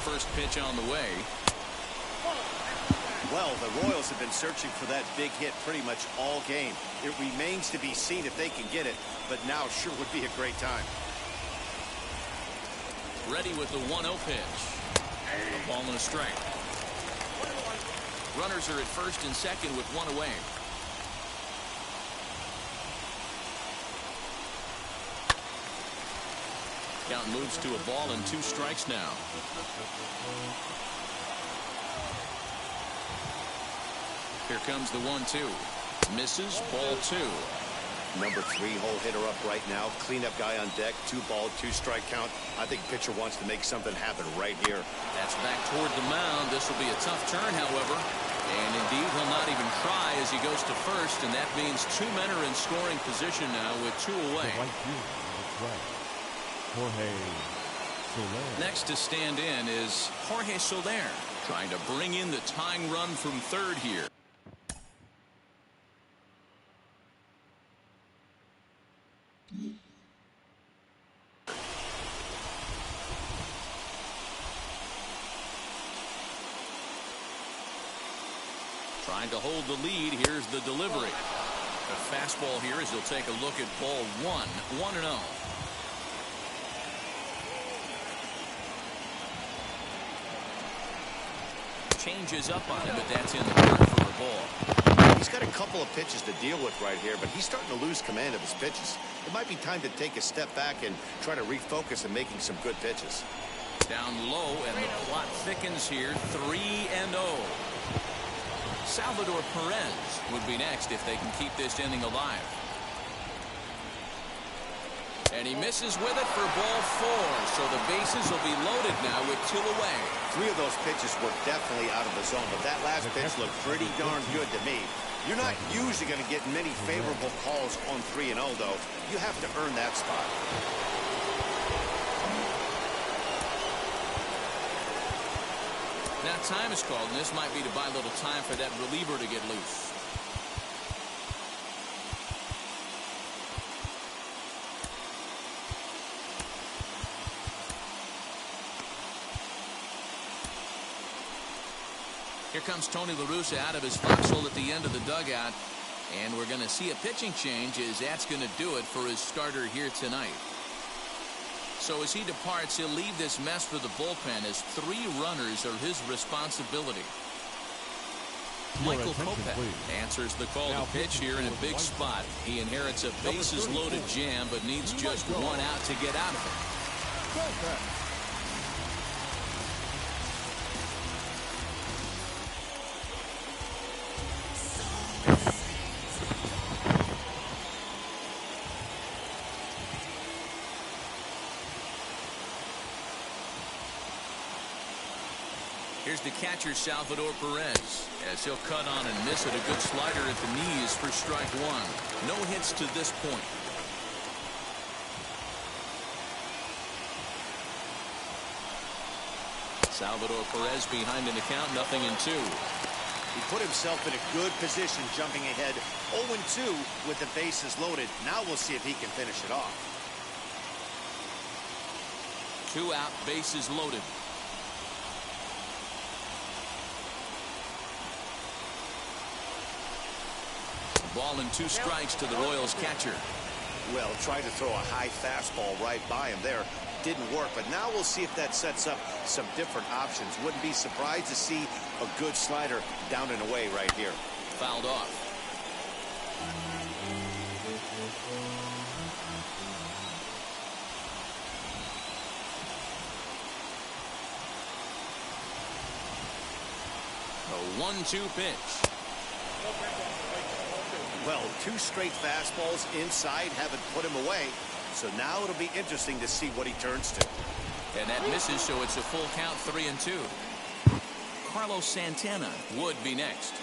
First pitch on the way. Well, the Royals have been searching for that big hit pretty much all game. It remains to be seen if they can get it, but now sure would be a great time. Ready with the 1-0 pitch. A ball and a strike. Runners are at first and second with one away. Count moves to a ball and 2 strikes now. Here comes the 1-2. Misses. Ball 2. Number 3 hole hitter up right now. Cleanup guy on deck. 2 ball, 2 strike count. I think pitcher wants to make something happen right here. That's back toward the mound. This will be a tough turn, however. And indeed, he'll not even try as he goes to first, and that means 2 men are in scoring position now with 2 away. The right fielder is right. Jorge Soler. Next to stand in is Jorge Soler, trying to bring in the tying run from third here. Trying to hold the lead. Here's the delivery. A fastball here as he'll take a look at ball 1. 1-0. Changes up on him, but that's in the dirt for a ball. He's got a couple of pitches to deal with right here, but he's starting to lose command of his pitches. It might be time to take a step back and try to refocus on making some good pitches. Down low, and the plot thickens here. 3-0. Salvador Perez would be next if they can keep this inning alive. And he misses with it for ball 4. So the bases will be loaded now with 2 away. 3 of those pitches were definitely out of the zone, but that last pitch looked pretty darn good to me. You're not usually going to get many favorable calls on 3-0, though. You have to earn that spot. Now time is called, and this might be to buy a little time for that reliever to get loose. Here comes Tony La Russa out of his foxhole at the end of the dugout, and we're going to see a pitching change as that's going to do it for his starter here tonight. So as he departs, he'll leave this mess for the bullpen as 3 runners are his responsibility. Michael Kopech answers the call to pitch here in a big spot. He inherits a bases-loaded jam, but needs just 1 out to get out of it. Here's the catcher, Salvador Perez, as he'll cut on and miss it. A good slider at the knees for strike 1. No hits to this point. Salvador Perez behind in the count, 0-2. He put himself in a good position jumping ahead 0-2 with the bases loaded. Now we'll see if he can finish it off. 2 out, bases loaded. Ball and 2 strikes to the Royals catcher. Well, tried to throw a high fastball right by him there. Didn't work, but now we'll see if that sets up some different options. Wouldn't be surprised to see a good slider down and away right here. Fouled off. A 1-2 pitch. Well, 2 straight fastballs inside haven't put him away. So now it'll be interesting to see what he turns to. And that misses, so it's a full count, 3-2. Carlos Santana would be next.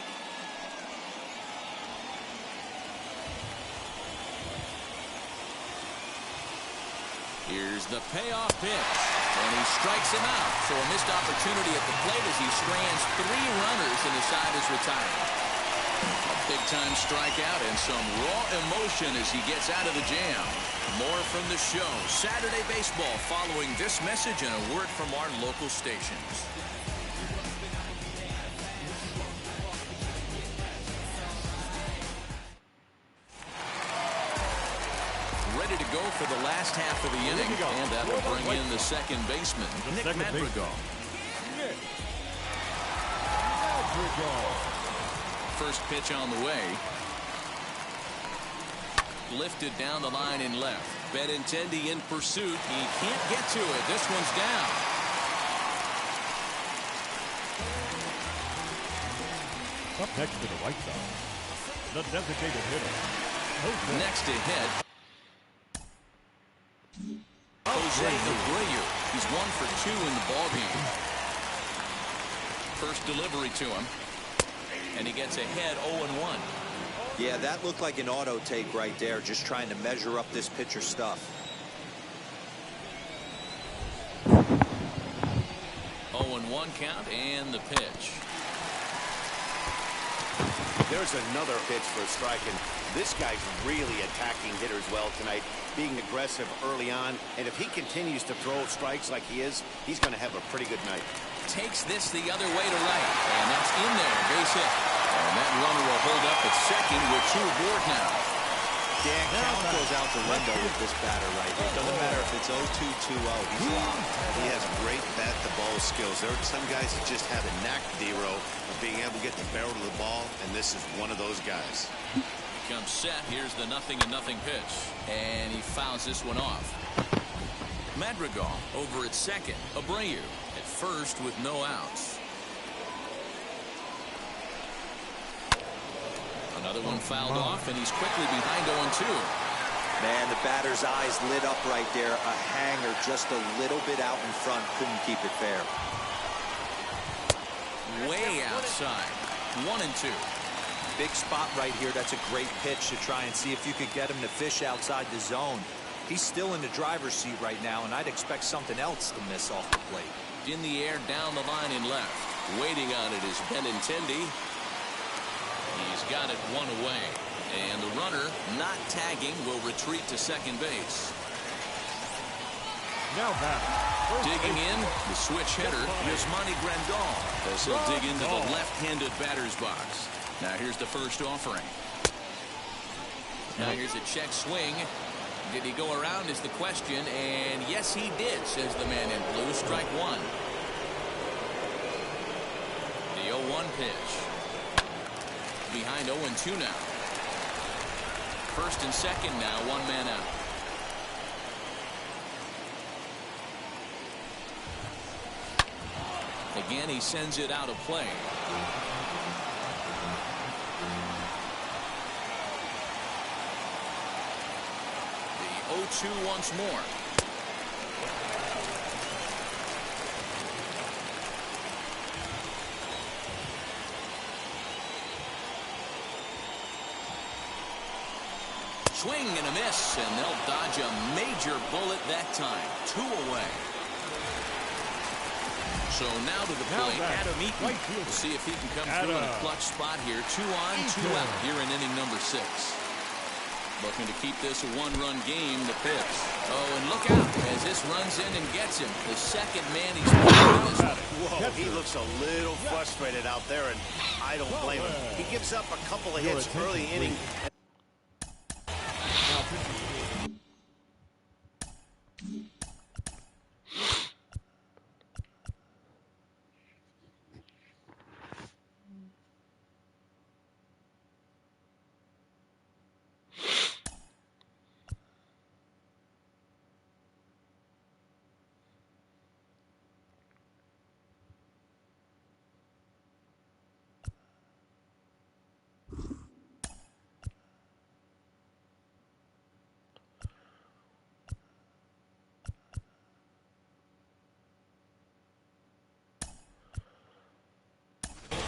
Here's the payoff pitch. And he strikes him out. So a missed opportunity at the plate as he strands 3 runners and the side is retired. A big-time strikeout and some raw emotion as he gets out of the jam. More from the show. Saturday Baseball following this message and a word from our local stations. Ready to go for the last half of the inning. And that will bring in the second baseman, Nick Madrigal. First pitch on the way. Lifted down the line in left. Benintendi in pursuit. He can't get to it. This one's down. Up next to the White Sox, the designated hitter. Next to hit, Jose Abreu. He's 1 for 2 in the ballgame. First delivery to him. And he gets ahead 0-1. Yeah, that looked like an auto take right there, just trying to measure up this pitcher's stuff. 0-1 count and the pitch. There's another pitch for a strike, and this guy's really attacking hitters well tonight, being aggressive early on, and if he continues to throw strikes like he is, he's going to have a pretty good night. Takes this the other way to right, and that's in there, base hit. And that runner will hold up at second with 2 aboard now. Dan, count goes out the window with this batter right here. Doesn't matter if it's 0-2, 2-0. He's locked. He has great bat-to-ball skills. There are some guys that just have a knack, D-Row, of being able to get the barrel of the ball, and this is one of those guys. Comes set. Here's the 0-0 pitch. And he fouls this one off. Madrigal over at second. Abreu at first with no outs. Another one fouled off, and he's quickly behind 0-2. Man, the batter's eyes lit up right there. A hanger just a little bit out in front. Couldn't keep it fair. Way outside. 1-2. Big spot right here. That's a great pitch to try and see if you could get him to fish outside the zone. He's still in the driver's seat right now, and I'd expect something else to miss off the plate. In the air, down the line in left. Waiting on it is Benintendi. He's got it 1 away. And the runner, not tagging, will retreat to second base. now back. Digging in, the switch hitter, Yasmani Grandal, as he'll dig into the left-handed batter's box. Now here's the first offering. Now here's a check swing. Did he go around is the question, and yes he did, says the man in blue. Strike one. The 0-1 pitch. Behind 0-2 now. First and second now, 1 man out. Again, he sends it out of play. The 0-2 once more. Swing and a miss, and they'll dodge a major bullet that time. 2 away. So now to the plate, Adam Eaton. We'll see if he can come through in a clutch spot here. 2 on, 2 out here in inning number 6. Looking to keep this a one-run game. The pitch. Oh, and look out as this runs in and gets him. The second man he's playing this one. Whoa, he looks a little frustrated out there, and I don't blame him. He gives up a couple of hits early inning.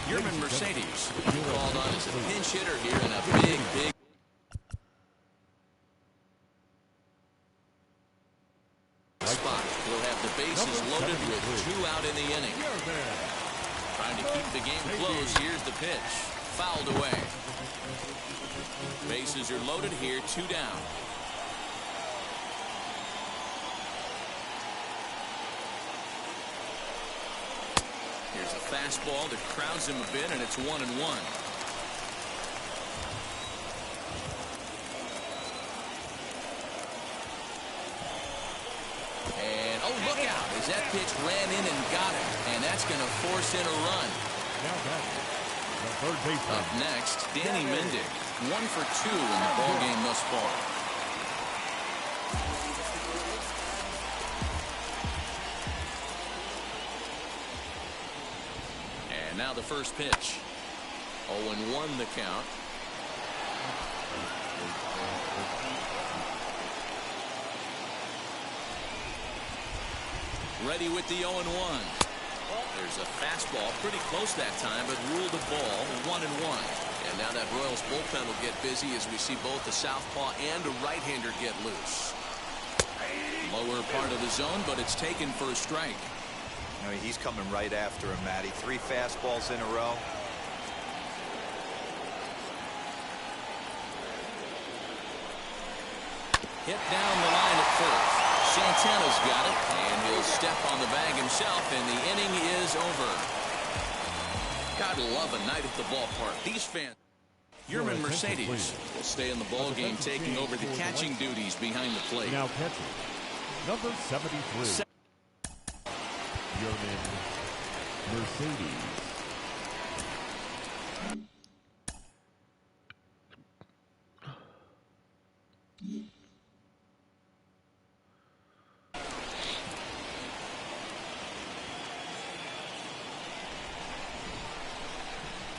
Yermin Mercedes called on as a pinch hitter here in a big spot. We'll have the bases loaded with 2 out in the inning. Trying to keep the game close. Here's the pitch. Fouled away. Bases are loaded here. 2 down. Here's a fastball that crowds him a bit, and it's 1-1. And oh, look out as that pitch ran in and got him, and that's going to force in a run. Up next, Danny Mendick, 1 for 2 in the ballgame thus far. Now the first pitch. 0-1 the count. Ready with the 0-1. There's a fastball pretty close that time, but ruled a ball. 1-1. And now that Royals bullpen will get busy as we see both a southpaw and a right-hander get loose. Lower part of the zone, but it's taken for a strike. I mean, he's coming right after him, Matty. 3 fastballs in a row. Hit down the line at first. Santana's got it, and he'll step on the bag himself, and the inning is over. Gotta love a night at the ballpark. These fans. Yermin Mercedes will stay in the ball game, taking over the catching duties behind the plate. Now catching, number 73. Yermin Mercedes.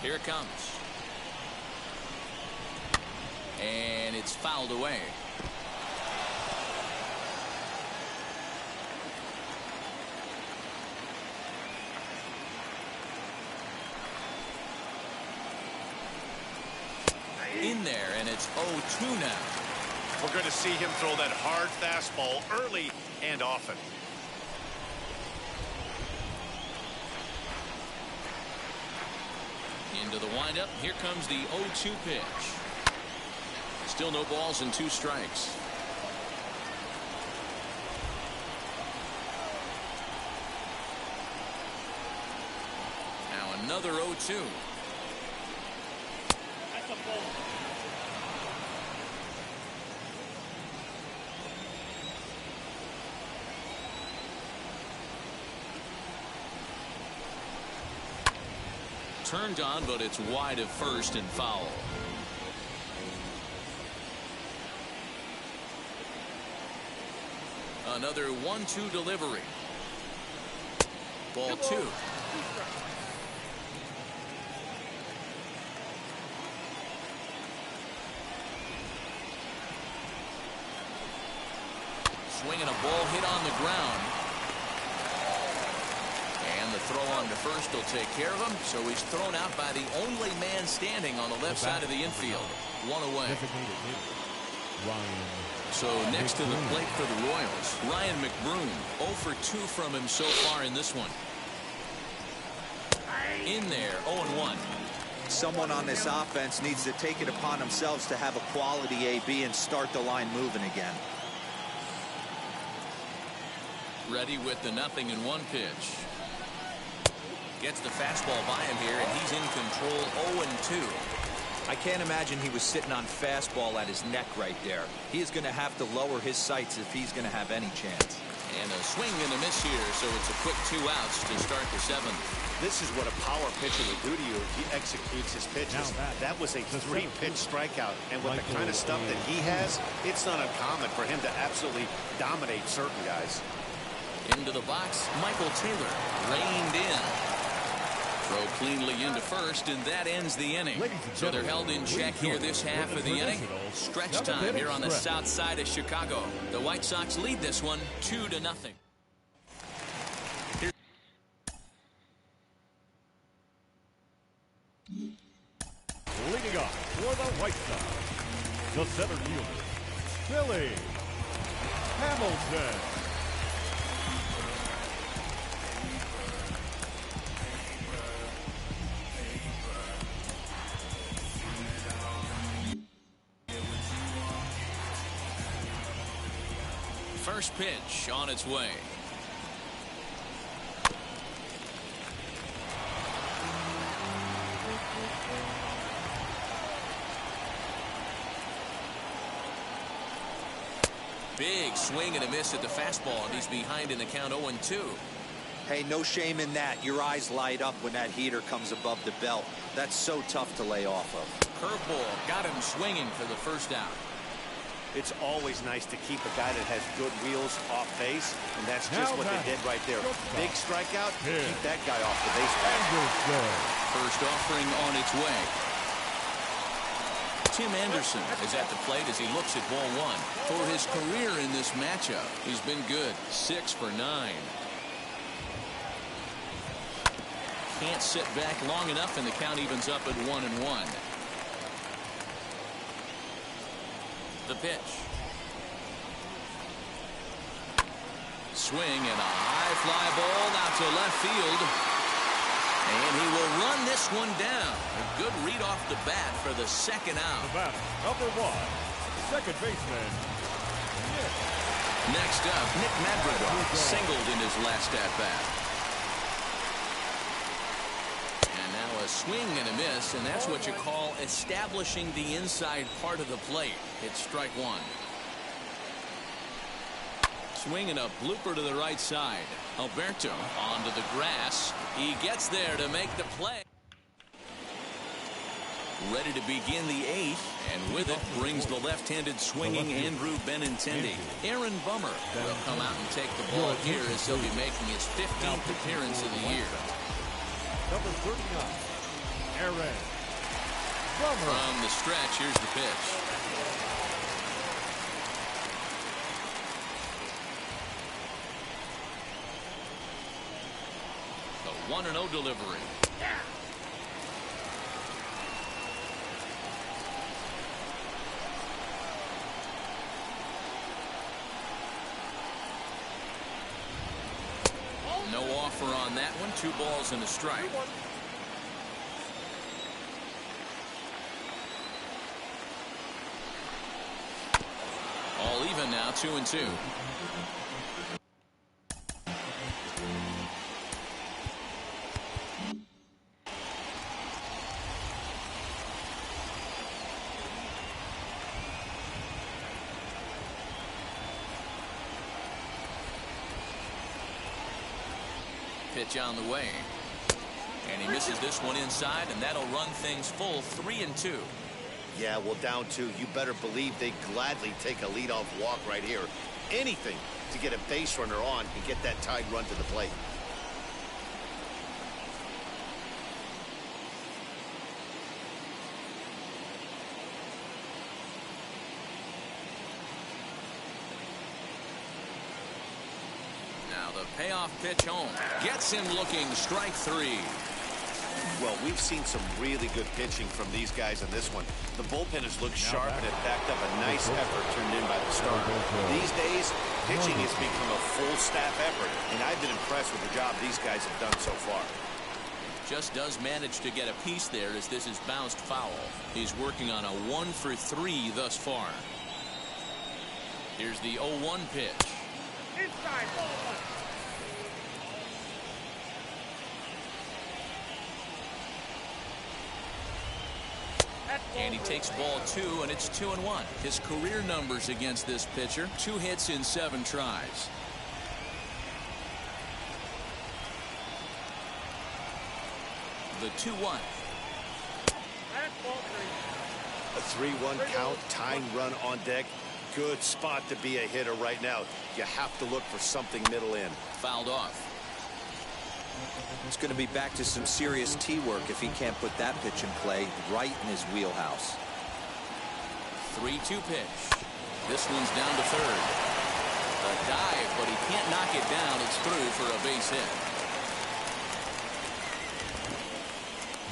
Here it comes. And it's fouled away. In there, and it's 0-2 now. We're going to see him throw that hard fastball early and often. Into the windup. Here comes the 0-2 pitch. Still no balls and 2 strikes. Now another 0-2. That's a ball. Turned on, but it's wide of first and foul. Another 1-2 delivery. Ball 2. Swinging a ball hit on the ground. And the throw on to first will take care of him. So he's thrown out by the only man standing on the left side of the infield. 1 away. So next to the plate for the Royals, Ryan McBroom. 0 for 2 from him so far in this one. In there, 0-1. Someone on this offense needs to take it upon themselves to have a quality AB and start the line moving again. Ready with the 0-1 pitch. Gets the fastball by him here, and he's in control. 0-2. I can't imagine he was sitting on fastball at his neck right there. He is going to have to lower his sights if he's going to have any chance. And a swing and a miss here, so it's a quick 2 outs to start the 7th. This is what a power pitcher would do to you if he executes his pitches. That was a 3-pitch strikeout, and with the kind of stuff that he has, it's not uncommon for him to absolutely dominate certain guys. Into the box, Michael Taylor reined in. Throw cleanly into first, and that ends the inning. So they're held in check here this half of the inning. Stretch time here on the south side of Chicago. The White Sox lead this one 2-0. Leading off for the White Sox, the center fielder, Billy Hamilton. First pitch on its way. Big swing and a miss at the fastball, and he's behind in the count. 0-2. Hey, no shame in that. Your eyes light up when that heater comes above the belt. That's so tough to lay off of. Curveball got him swinging for the first out. It's always nice to keep a guy that has good wheels off base, and that's just what they did right there. Big strikeout, keep that guy off the base. First offering on its way. Tim Anderson is at the plate as he looks at ball 1. For his career in this matchup, he's been good. 6 for 9. Can't sit back long enough, and the count evens up at 1-1. The pitch. Swing and a high fly ball out to left field. And he will run this one down. A good read off the bat for the second out. The batter, number 1, second baseman, Nick. Next up, Nick Madrigal singled in his last at-bat. And now a swing and a miss, and that's what you call establishing the inside part of the plate. It's strike 1. Swinging a blooper to the right side. Alberto onto the grass. He gets there to make the play. Ready to begin the 8th, and with it brings the left-handed swinging Andrew Benintendi. Aaron Bummer will come out and take the ball here as he'll be making his 15th appearance of the year. Number 39, Aaron Bummer. From the stretch, here's the pitch. The 1-0 delivery. No offer on that one. 2 balls and a strike. All even now, 2-2. Pitch on the way, and he misses this one inside, and that'll run things full. 3-2. Yeah, well, down 2, you better believe they gladly take a leadoff walk right here. Anything to get a base runner on and get that tied run to the plate. The payoff pitch home gets him looking. Strike 3. Well, we've seen some really good pitching from these guys in this one. The bullpen has looked sharp and it backed up a nice effort turned in by the starter. These days, pitching has become a full staff effort, and I've been impressed with the job these guys have done so far. Just does manage to get a piece there as this is bounced foul. He's working on a 1-for-3 thus far. Here's the 0-1 pitch. Inside ball one. And he takes ball 2, and it's 2-1. His career numbers against this pitcher: 2 hits in 7 tries. The 2-1. A 3-1 count, tying run on deck. Good spot to be a hitter right now. You have to look for something middle in. Fouled off. It's going to be back to some serious tee work if he can't put that pitch in play right in his wheelhouse. 3-2 pitch. This one's down to third. A dive, but he can't knock it down. It's through for a base hit.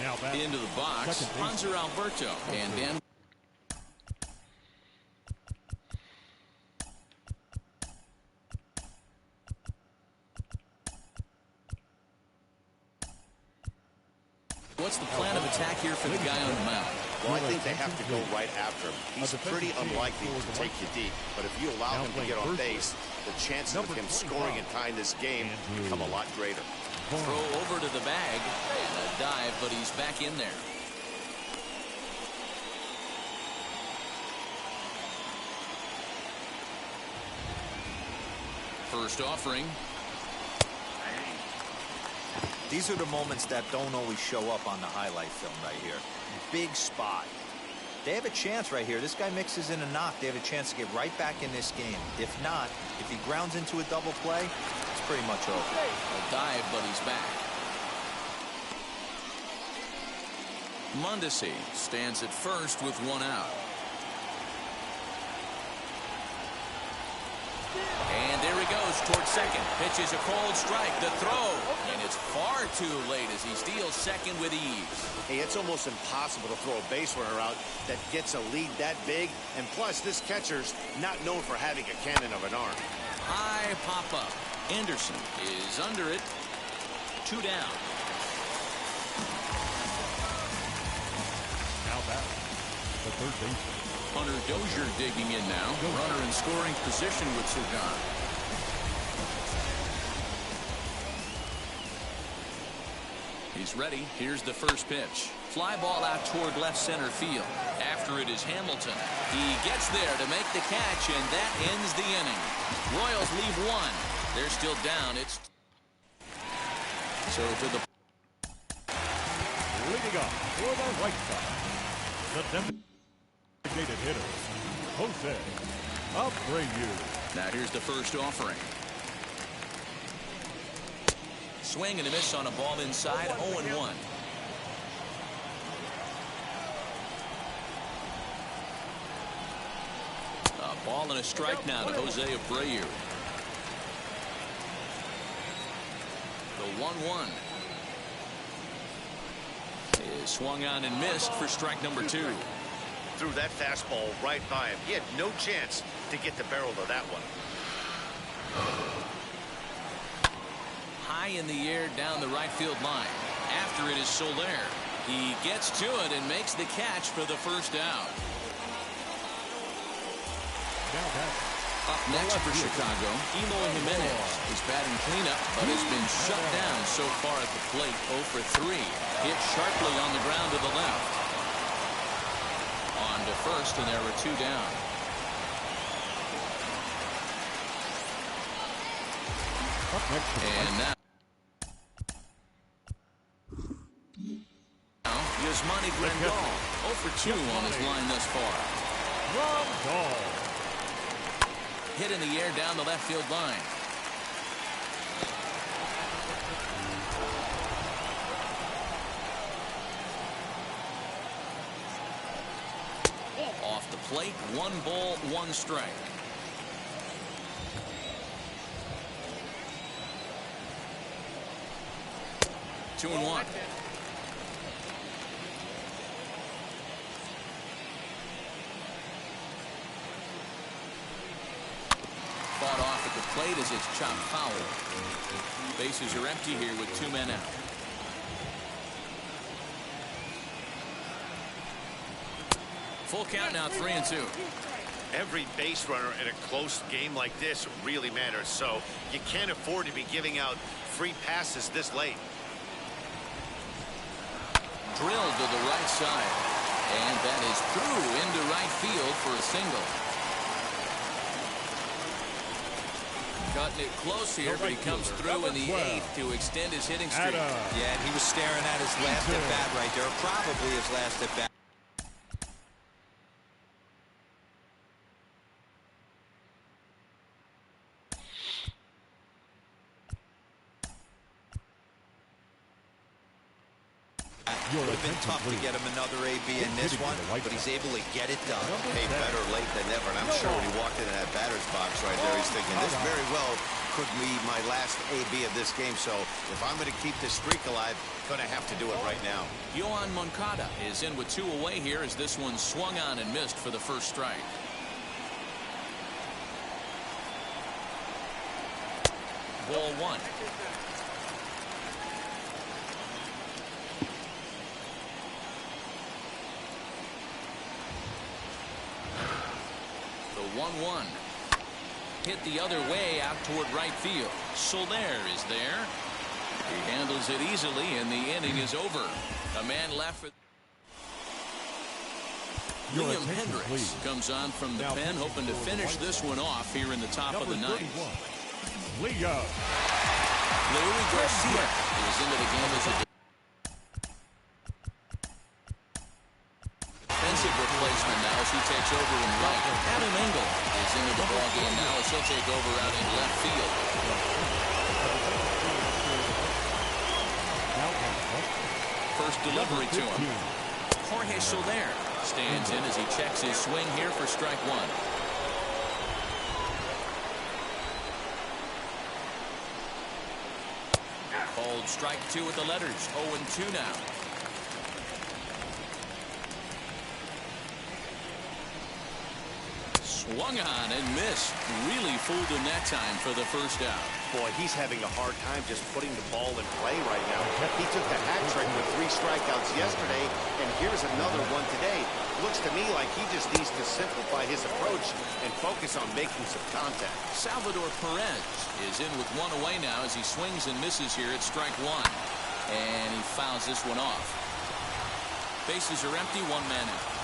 Now back Into the box, Hanser Alberto. And Dan. What's the plan of attack here for the guy on the mound? Well, I think they have to go right after him. He's pretty unlikely to take you deep, but if you allow him to get on base, the chances of him scoring and tying this game become a lot greater. Throw over to the bag, and a dive, but he's back in there. First offering. These are the moments that don't always show up on the highlight film right here. Big spot. They have a chance right here. This guy mixes in a knock. They have a chance to get right back in this game. If not, if he grounds into a double play, it's pretty much over. A dive, but he's back. Mondesi stands at first with 1 out. And there he goes towards second. Pitches a cold strike. The throw. And it's far too late as he steals second with ease. Hey, it's almost impossible to throw a base runner out that gets a lead that big. And plus, this catcher's not known for having a cannon of an arm. High pop-up. Anderson is under it. 2 down. Now back the third baseman. Hunter Dozier digging in now. Runner in scoring position with Sugan. He's ready. Here's the first pitch. Fly ball out toward left center field. After it is Hamilton. He gets there to make the catch, and that ends the inning. Royals leave 1. They're still down. It's so to the Leading up for the White Sox, the designated hitter, Jose Abreu. Now here's the first offering. Swing and a miss on a ball inside. 0-1. A ball and a strike now to Jose Abreu. The 1-1 is swung on and missed for strike number 2. Threw that fastball right by him. He had no chance to get the barrel of that one. High in the air down the right field line. After it is Soler. He gets to it and makes the catch for the first out. Up next for Chicago, Eloy Jimenez is batting cleanup, but has been shut down so far at the plate. 0 for 3. Hit sharply on the ground to the left. On to first, and there were 2 down. And now Yasmani Grandal. 0 for 2 on his line thus far. Hit in the air down the left field line. Off the plate, 1 ball, 1 strike. Two and 1. Fought off at the plate as it's chopped foul. Bases are empty here with 2 men out. Full count now, 3-2. Every base runner in a close game like this really matters, so you can't afford to be giving out free passes this late. Drilled to the right side, and that is through into right field for a single. Cutting it close here, but he comes through in the 8th to extend his hitting streak. Yeah, and he was staring at his last at bat right there, probably his last at bat. Would have been tough to get him another AB in this one, but he's able to get it done. Hey, better late than never, and I'm sure when he walked into that batter's box right there, he's thinking, this very well could be my last AB of this game, so if I'm going to keep this streak alive, I'm going to have to do it right now. Yoan Moncada is in with 2 away here as this one swung on and missed for the first strike. Ball 1. The 1-1. Hit the other way out toward right field. Soler is there. He handles it easily, and the inning is over. A man left for... Liam Hendricks comes on from the pen, hoping to finish this one off here in the top of the 9th. Louis Garcia is into the game as a defensive replacement now as he takes over in right. Adam Engel is into the ball game now as he'll take over out in left field. First delivery to him. Jorge Soler stands in as he checks his swing here for strike 1. Called strike 2 with the letters. 0-2 now. Swung on and missed. Really fooled him that time for the first out. Boy, he's having a hard time just putting the ball in play right now. He took the hat trick with 3 strikeouts yesterday, and here's another one today. Looks to me like he just needs to simplify his approach and focus on making some contact. Salvador Perez is in with 1 away now as he swings and misses here at strike 1. And he fouls this one off. Bases are empty, 1 man out.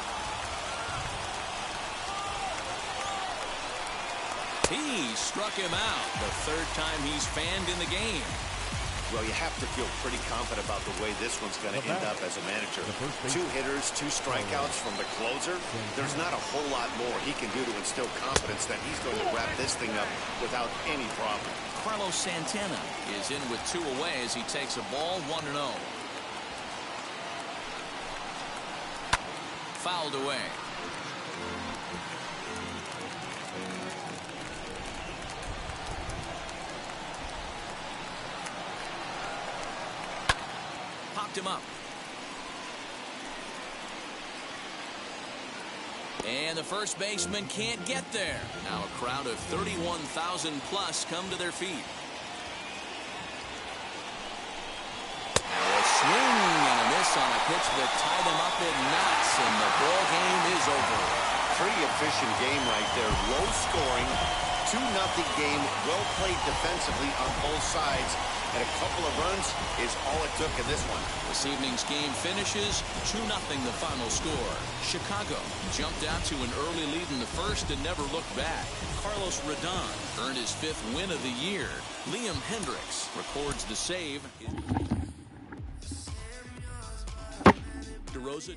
He struck him out. The 3rd time he's fanned in the game. Well, you have to feel pretty confident about the way this one's going to end up as a manager. 2 hitters, 2 strikeouts from the closer. There's not a whole lot more he can do to instill confidence that he's going to wrap this thing up without any problem. Carlos Santana is in with 2 away as he takes a ball 1-0. Fouled away. Him up. And the first baseman can't get there. Now a crowd of 31,000 plus come to their feet. Now a swing and a miss on a pitch that tied him up in knots, and the ball game is over. Pretty efficient game right there. Low scoring, 2-0 game. Well played defensively on both sides. And a couple of runs is all it took in this one. This evening's game finishes 2-0 the final score. Chicago jumped out to an early lead in the first and never looked back. Carlos Rodon earned his 5th win of the year. Liam Hendricks records the save. DeRosa.